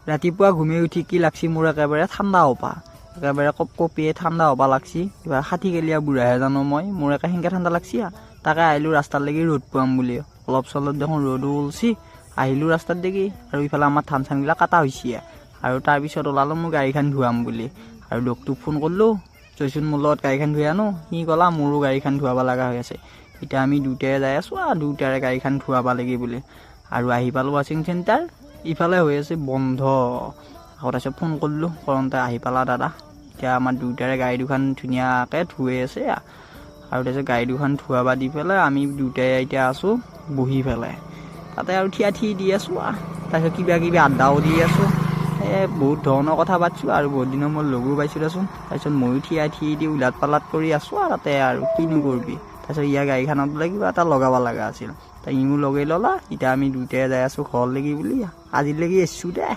ৰাতিপুৱা ঘুমি উঠি কি লাগছি মোৰ একেবাৰে ঠাণ্ডা হ'বা, একেবাৰে কপিয়ে ঠাণ্ডা হ'বা লাগছি। কিবা 60 কেলিয়া বুঢ়াহে জানো মই, মোৰ একে সেনেকৈ ঠাণ্ডা লাগছি। তাকে আহিলোঁ ৰাস্তাৰ লাগি ৰ'দ পাম বুলি, অলপ চলপ দেখোন ৰ'দো ওলছি। আহিলোঁ ৰাস্তাত দেখি, আৰু ইফালে আমাৰ ধান চানবিলাক কাটা হৈছে। আৰু তাৰপিছত ওলালোঁ মোৰ গাড়ীখন ধুৱাম বুলি, আৰু ডক্টৰক ফোন কৰিলোঁ, জয়চোন মোৰ লগত গাড়ীখন ধুই আনো। সি ক'লা মোৰো গাড়ীখন ধুৱাব লগা হৈ আছে। এতিয়া আমি দুটাই যাই আছোঁ দুটাৰে গাড়ীখন ধুৱাব লাগে বুলি। আৰু আহি পালোঁ ৱাশ্বিং চেণ্টাৰ, ইফালে হৈ আছে বন্ধ। আকৌ তাৰপিছত ফোন কৰিলোঁ, কৰোঁতে আহি পালা দাদা। এতিয়া আমাৰ দুটাৰে গাড়ী দুখন ধুনীয়াকৈ ধুই আছে। আৰু তাৰপিছত গাড়ী দুখন ধুৱাব দি পেলাই আমি দুটাই এতিয়া আছোঁ বহি পেলাই, তাতে আৰু থিয়া দি আছোঁ। তাৰপিছত কিবা কিবি আড্ডাও দি আছোঁ। বহুত ধৰণৰ কথা পাতিছোঁ, আৰু বহুত দিনৰ মই লগো পাইছোঁ দেচোন। তাৰপিছত ময়ো থিয়া দি উলাট পালাট কৰি আছোঁ তাতে, আৰু কিনো কৰিবি। তাৰপিছত ইয়াৰ গাড়ীখনত বোলে কিবা এটা লগাব লগা আছিল, ইও লগাই ল'লা। এতিয়া আমি দুটাই যাই আছোঁ ঘৰ লাগি বুলি, আজিলৈকে এৰিছোঁ দে।